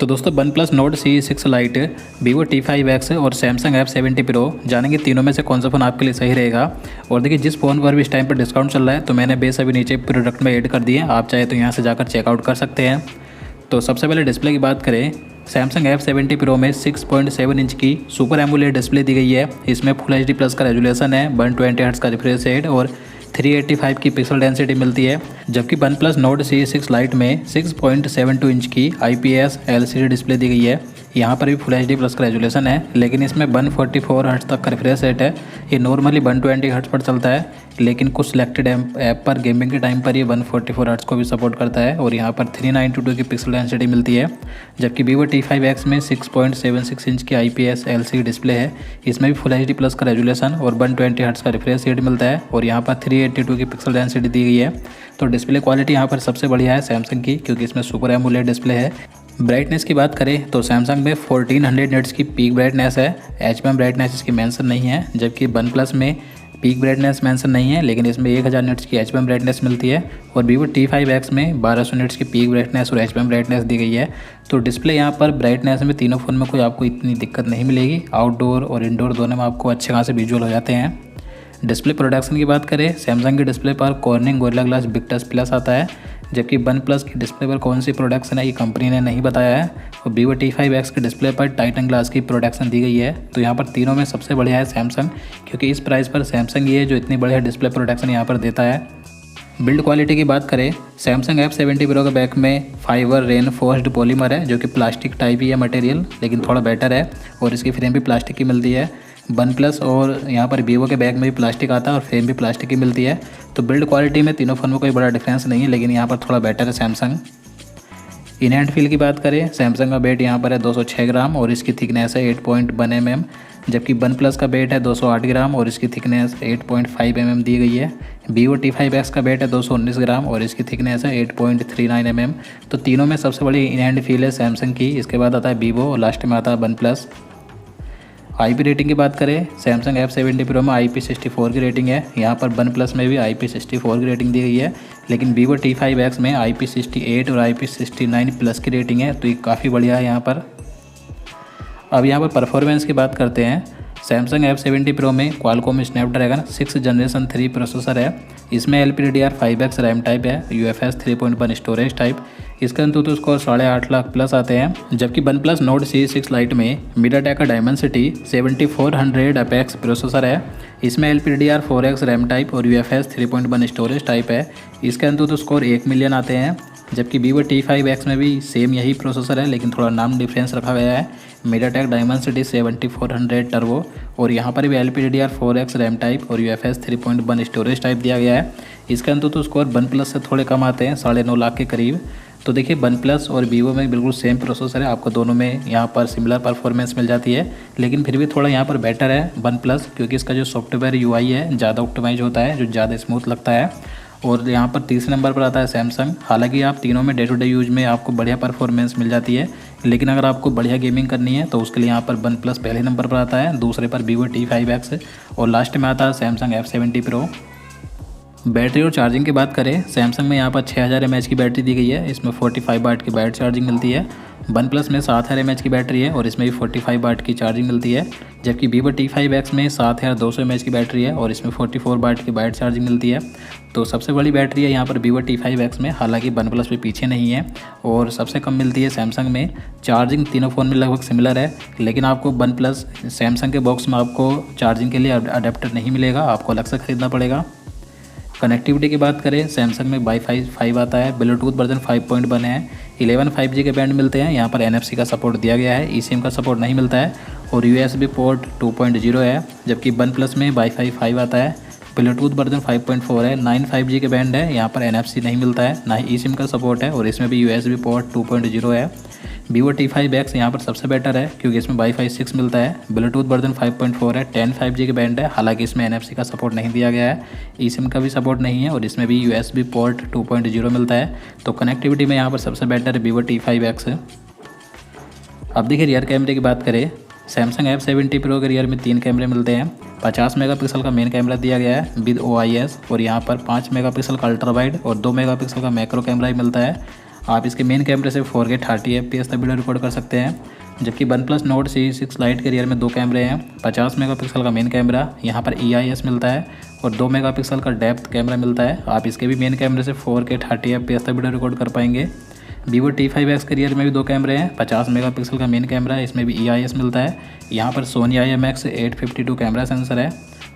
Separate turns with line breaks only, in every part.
तो दोस्तों one plus note C6 light, Vivo T5X और Samsung F70 Pro जानेंगे तीनों में से कौन सा फ़ोन आपके लिए सही रहेगा। और देखिए जिस फ़ोन पर भी इस टाइम पर डिस्काउंट चल रहा है तो मैंने बेस अभी नीचे प्रोडक्ट में ऐड कर दिए, आप चाहे तो यहाँ से जाकर चेकआउट कर सकते हैं। तो सबसे पहले डिस्प्ले की बात करें, Samsung F70 Pro में 6.7 इंच की सुपर एमोलेड डिस्प्ले दी गई है। इसमें फुल HD प्लस का रेजोल्यूशन है, 120 हर्ट्ज का रिफ्रेश रेट और 385 की पिक्सल डेंसिटी मिलती है। जबकि one plus note C6 light में 6.72 इंच की IPS LCD डिस्प्ले दी गई है। यहाँ पर भी फुल HD प्लस का रेजोल्यूशन है, लेकिन इसमें 144 हर्ट्ज तक का रिफ्रेश रेट है। ये नॉर्मली 120 हर्ट्ज पर चलता है, लेकिन कुछ सिलेक्टेड ऐप पर गेमिंग के टाइम पर ये 144 हर्ट्ज को भी सपोर्ट करता है और यहाँ पर 392 की पिक्सल डेंसिटी मिलती है। जबकि Vivo T5X में 6.76 इंच की IPS LCD डिस्प्ले है। इसमें भी फुल HD प्लस का रेजोल्यूशन और 120 हर्ट्ज का रिफ्रेश रेट मिलता है और यहाँ पर 382 की पिक्सल डेंसिटी दी गई है। तो डिस्प्ले क्वालिटी यहाँ पर सबसे बढ़िया है सैमसंग की, क्योंकि इसमें सुपर एमोलेड डिस्प्ले है। ब्राइटनेस की बात करें तो सैमसंग में 1400 निट्स की पीक ब्राइटनेस है, HM ब्राइटनेस इसकी मेंशन नहीं है। जबकि वन प्लस में पीक ब्राइटनेस मेंशन नहीं है, लेकिन इसमें 1000 निट्स की HM ब्राइटनेस मिलती है। और Vivo T5X में 1200 निट्स की पीक ब्राइटनेस और HM ब्राइटनेस दी गई है। तो डिस्प्ले यहाँ पर ब्राइटनेस में तीनों फ़ोन में कोई आपको इतनी दिक्कत नहीं मिलेगी। आउटडोर और इंडोर दोनों में आपको अच्छे खासे विजुअल हो जाते हैं। डिस्प्ले प्रोडक्शन की बात करें, सैमसंग के डिस्प्ले पर cornering gorilla glass big touch plus आता है। जबकि वन प्लस की डिस्प्ले पर कौन सी प्रोडक्शन है ये कंपनी ने नहीं बताया है। और Vivo T5X के डिस्प्ले पर टाइटन ग्लास की प्रोडक्शन दी गई है। तो यहाँ पर तीनों में सबसे बढ़िया है सैमसंग, क्योंकि इस प्राइस पर सैमसंग ये जो इतनी बढ़िया डिस्प्ले प्रोडक्शन यहाँ पर देता है। बिल्ड क्वालिटी की बात करें, Samsung F70 Pro के बैक में फाइबर रेनफोर्स्ड पॉलीमर है, जो कि प्लास्टिक टाइप ही है मटेरियल, लेकिन थोड़ा बेटर है। और इसकी फ्रेम भी प्लास्टिक की मिलती है। वन प्लस और यहाँ पर Vivo के बैक में भी प्लास्टिक आता है और फ्रेम भी प्लास्टिक की मिलती है। तो बिल्ड क्वालिटी में तीनों फ़ोन में कोई बड़ा डिफरेंस नहीं है, लेकिन यहाँ पर थोड़ा बेटर है सैमसंग। इन हैंड फील की बात करें, सैमसंग का वेट यहाँ पर है 206 ग्राम और इसकी थिकनेस है 8.1 mm। जबकि वन प्लस का वेट है 208 ग्राम और इसकी थिकनेस 8.5 mm दी गई है। Vivo T5X का वेट है 219 ग्राम और इसकी थिकनेस है 8.39 mm। तो तीनों में सबसे बड़ी इन हैंड फील है सैमसंग की। इसके बाद आता है Vivo और लास्ट में आता है वन प्लस। IP रेटिंग की बात करें, Samsung F70 Pro में IP64 की रेटिंग है। यहाँ पर वन प्लस में भी IP64 की रेटिंग दी गई है, लेकिन Vivo T5X में IP68 और IP69 प्लस की रेटिंग है। तो ये काफ़ी बढ़िया है यहाँ पर। अब यहाँ पर परफॉर्मेंस की बात करते हैं, Samsung F70 Pro में Qualcomm Snapdragon 6 जनरेशन 3 प्रोसेसर है। इसमें LPDDR5X रैम टाइप है, UFS 3.1 स्टोरेज टाइप। इसका अंतुतु स्कोर 8.5 लाख प्लस आते हैं। जबकि one plus note C6 light में MediaTek का Dimensity 7400 अपेक्स प्रोसेसर है। इसमें LPDDR4X रैम टाइप और UFS 3.1 स्टोरेज टाइप है। इसके अंतुतु स्कोर 1 मिलियन आते हैं। जबकि Vivo T5X में भी सेम यही प्रोसेसर है, लेकिन थोड़ा नाम डिफरेंस रखा गया है। MediaTek Dimensity 7400 टर्बो और यहाँ पर भी LPDDR4X रैम टाइप और UFS 3.1 स्टोरेज टाइप दिया गया है। इसके अंतुतु स्कोर वन प्लस से थोड़े कम आते हैं, 9.5 लाख के करीब। तो देखिए वन प्लस और Vivo में बिल्कुल सेम प्रोसेसर है, आपको दोनों में यहाँ पर सिमिलर परफॉर्मेंस मिल जाती है। लेकिन फिर भी थोड़ा यहाँ पर बेटर है वन प्लस, क्योंकि इसका जो सॉफ्टवेयर UI है ज़्यादा ऑप्टिमाइज होता है, जो ज़्यादा स्मूथ लगता है। और यहाँ पर तीसरे नंबर पर आता है सैमसंग। हालांकि आप तीनों में डे टू डे यूज में आपको बढ़िया परफॉर्मेंस मिल जाती है, लेकिन अगर आपको बढ़िया गेमिंग करनी है तो उसके लिए यहाँ पर वन प्लस पहले नंबर पर आता है, दूसरे पर Vivo T5X और लास्ट में आता है Samsung F70 Pro। बैटरी और चार्जिंग की बात करें, सैमसंग में यहाँ पर 6000 mAh की बैटरी दी गई है। इसमें 45 वाट की बैटरी चार्जिंग मिलती है। वन प्लस में 7000 mAh की बैटरी है और इसमें भी 45 वाट की चार्जिंग मिलती है। जबकि Vivo T5X में 7200 mAh की बैटरी है और इसमें 44 वाट की बैटरी चार्जिंग मिलती है। तो सबसे बड़ी बैटरी है यहाँ पर Vivo T5X में, हालांकि वन प्लस भी पीछे नहीं है। और सबसे कम मिलती है सैमसंग में। चार्जिंग तीनों फ़ोन में लगभग सिमिलर है, लेकिन आपको वन प्लस सैमसंग के बॉक्स में आपको चार्जिंग के लिए अडेप्टर नहीं मिलेगा, आपको अलग से ख़रीदना पड़ेगा। कनेक्टिविटी की बात करें, सैमसंग में वाईफाई 5 आता है, ब्लूटूथ वर्जन 5.1 है, 11 5G के बैंड मिलते हैं। यहाँ पर NFC का सपोर्ट दिया गया है, eSIM का सपोर्ट नहीं मिलता है। और USB पोर्ट 2.0 है। जबकि वन प्लस में वाईफाई 5 आता है, ब्लूटूथ वर्जन 5.4 है, 9 5G के बैंड है। यहाँ पर NFC नहीं मिलता है, ना ही eSIM का सपोर्ट है और इसमें भी USB पोर्ट 2.0 है। Vivo T5X यहाँ पर सबसे बेटर है, क्योंकि इसमें वाईफाई 6 मिलता है, ब्लूटूथ वर्जन 5.4 है, 10 5G के बैंड है। हालांकि इसमें NFC का सपोर्ट नहीं दिया गया है, eSIM का भी सपोर्ट नहीं है और इसमें भी USB पोर्ट 2.0 मिलता है। तो कनेक्टिविटी में यहाँ पर सबसे बेटर है Vivo T5X। अब देखिए रियर कैमरे की बात करें, Samsung F70 Pro के रियर में 3 कैमरे मिलते हैं। 50 मेगापिक्सल का मेन कैमरा दिया गया है विद OIS और यहाँ पर 5 मेगापिक्सल का अल्ट्रा वाइड और 2 मेगापिक्सल का मैक्रो कैमरा ही मिलता है। आप इसके मेन कैमरे से 4K 30fps तक वीडियो रिकॉर्ड कर सकते हैं। जबकि one plus note C6 light के रियर में 2 कैमरे हैं। 50 मेगापिक्सल का मेन कैमरा, यहाँ पर EIS मिलता है और 2 मेगापिक्सल का डेप्थ कैमरा मिलता है। आप इसके भी मेन कैमरे से 4K 30fps तक वीडियो रिकॉर्ड कर पाएंगे। Vivo T5X के रियर में भी 2 कैमरे हैं। 50 मेगापिक्सल का मेन कैमरा है, इसमें भी EIS मिलता है। यहाँ पर Sony IMX852 कैमरा सेंसर है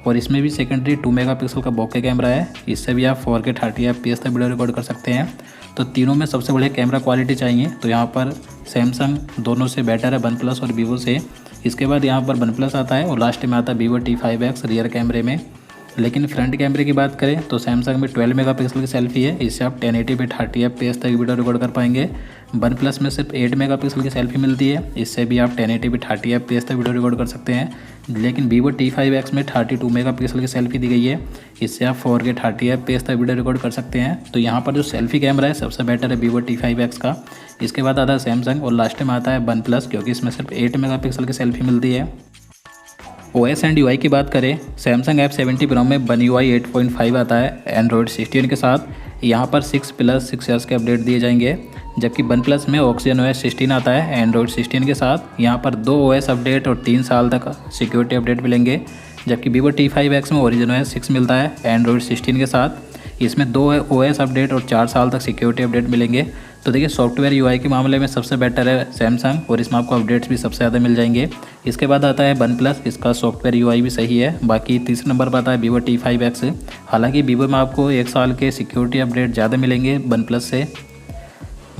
और इसमें भी सेकेंडरी 2 मेगापिक्सल का बॉके कैमरा है। इससे भी आप 4K 30fps तक वीडियो रिकॉर्ड कर सकते हैं। तो तीनों में सबसे बढ़िया कैमरा क्वालिटी चाहिए तो यहाँ पर सैमसंग दोनों से बेटर है, वन प्लस और वीवो से। इसके बाद यहाँ पर वन प्लस आता है और लास्ट में आता है Vivo T5X रियर कैमरे में। लेकिन फ्रंट कैमरे की बात करें तो सैमसंग में 12 मेगापिक्सल की सेल्फी है, इससे आप 1080p 30fps तक वीडियो रिकॉर्ड कर पाएंगे। वन प्लस में सिर्फ 8 मेगापिक्सल की सेल्फी मिलती है, इससे भी आप 1080p 30fps तक वीडियो रिकॉर्ड कर सकते हैं। लेकिन Vivo T5X में 32 मेगापिक्सल की सेल्फी दी गई है, इससे आप 4K 30fps तक वीडियो रिकॉर्ड कर सकते हैं। तो यहाँ पर जो सेल्फी कैमरा है सबसे बेटर है Vivo T5X का। इसके बाद आता है सैमसंग और लास्ट में आता है वन प्लस, क्योंकि इसमें सिर्फ 8 मेगापिक्सल की सेल्फी मिलती है। OS एंड UI की बात करें, सैमसंग F70 Pro में One UI 8.5 आता है एंड्रॉयड 16 के साथ। यहाँ पर 6+ 6 के अपडेट दिए जाएंगे। जबकि वन प्लस में OxygenOS 16 आता है एंड्रॉयड 16 के साथ। यहाँ पर 2 OS अपडेट और 3 साल तक सिक्योरिटी अपडेट मिलेंगे। जबकि Vivo T5X में OriginOS 6 मिलता है एंड्रॉयड 16 के साथ। इसमें 2 OS अपडेट और 4 साल तक सिक्योरिटी अपडेट मिलेंगे। तो देखिए सॉफ्टवेयर UI के मामले में सबसे बेटर है सैमसंग और इसमें आपको अपडेट्स भी सबसे ज़्यादा मिल जाएंगे। इसके बाद आता है वन प्लस, इसका सॉफ्टवेयर UI भी सही है। बाकी तीसरे नंबर पर आता है Vivo T5X। हालांकि Vivo में आपको 1 साल के सिक्योरिटी अपडेट ज़्यादा मिलेंगे वन प्लस से।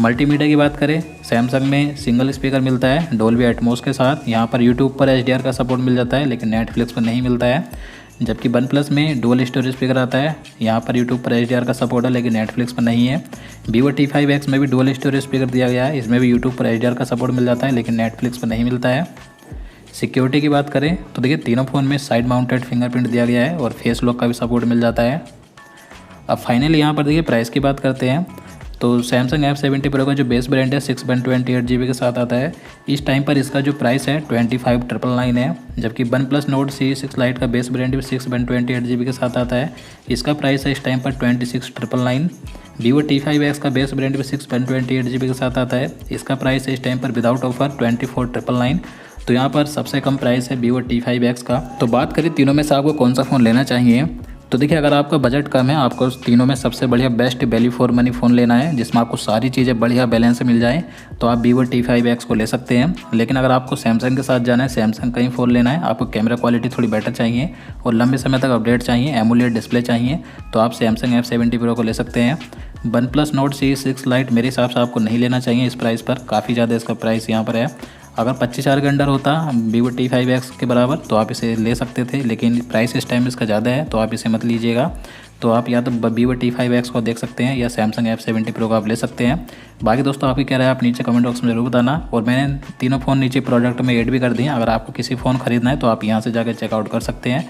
मल्टीमीडिया की बात करें, सैमसंग में सिंगल स्पीकर मिलता है डोल्बी एटमॉस के साथ। यहाँ पर यूट्यूब पर HDR का सपोर्ट मिल जाता है, लेकिन नेटफ्लिक्स पर नहीं मिलता है। जबकि वन प्लस में डुअल स्टोरेज स्पीकर आता है, यहाँ पर यूट्यूब पर HDR का सपोर्ट है, लेकिन नेटफ्लिक्स पर नहीं है। Vivo T5X में भी डुअल स्टोरेज स्पीकर दिया गया है, इसमें भी यूट्यूब पर HDR का सपोर्ट मिल जाता है, लेकिन नेटफ्लिक्स पर नहीं मिलता है। सिक्योरिटी की बात करें तो देखिए तीनों फ़ोन में साइड माउंटेड फिंगरप्रिंट दिया गया है और फेस लॉक का भी सपोर्ट मिल जाता है। अब फाइनली यहाँ पर देखिए प्राइस की बात करते हैं। तो सैमसंग F70 Pro का जो बेस वेरिएंट है 6/28GB के साथ आता है। इस टाइम पर इसका जो प्राइस है 25,999 है। जबकि one plus note C6 light का बेस वेरिएंट भी 6/28GB के साथ आता है, इसका प्राइस है इस टाइम पर 26,999। Vivo T5X का बेस वेरिएंट भी 6/28GB के साथ आता है, इसका प्राइस है इस टाइम पर विदाउट ऑफर 24,999। तो यहाँ पर सबसे कम प्राइस है Vivo T5X का। तो बात करें तीनों में से आपको कौन सा फ़ोन लेना चाहिए, तो देखिए अगर आपका बजट कम है, आपको तीनों में सबसे बढ़िया best value for money phone लेना है जिसमें आपको सारी चीज़ें बढ़िया बैलेंस से मिल जाए, तो आप Vivo T5X को ले सकते हैं। लेकिन अगर आपको सैमसंग के साथ जाना है, सैमसंग का ही फ़ोन लेना है, आपको कैमरा क्वालिटी थोड़ी बेटर चाहिए और लंबे समय तक अपडेट चाहिए, एमोलेड डिस्प्ले चाहिए, तो आप सैमसंग F70 Pro को ले सकते हैं। One plus note C6 light मेरे हिसाब से आपको नहीं लेना चाहिए इस प्राइस पर, काफ़ी ज़्यादा इसका प्राइस यहाँ पर है। अगर 25,000 के अंडर होता Vivo T5X के बराबर तो आप इसे ले सकते थे, लेकिन प्राइस इस टाइम इसका ज़्यादा है तो आप इसे मत लीजिएगा। तो आप या तो Vivo T5X को देख सकते हैं या सैमसंग F70 Pro को आप ले सकते हैं। बाकी दोस्तों आपकी क्या राय है आप नीचे कमेंट बॉक्स में ज़रूर बताना। और मैंने तीनों फ़ोन नीचे प्रोडक्ट में ऐड भी कर दिए हैं, अगर आपको किसी फ़ोन ख़रीदना है तो आप यहाँ से जाकर चेकआउट कर सकते हैं।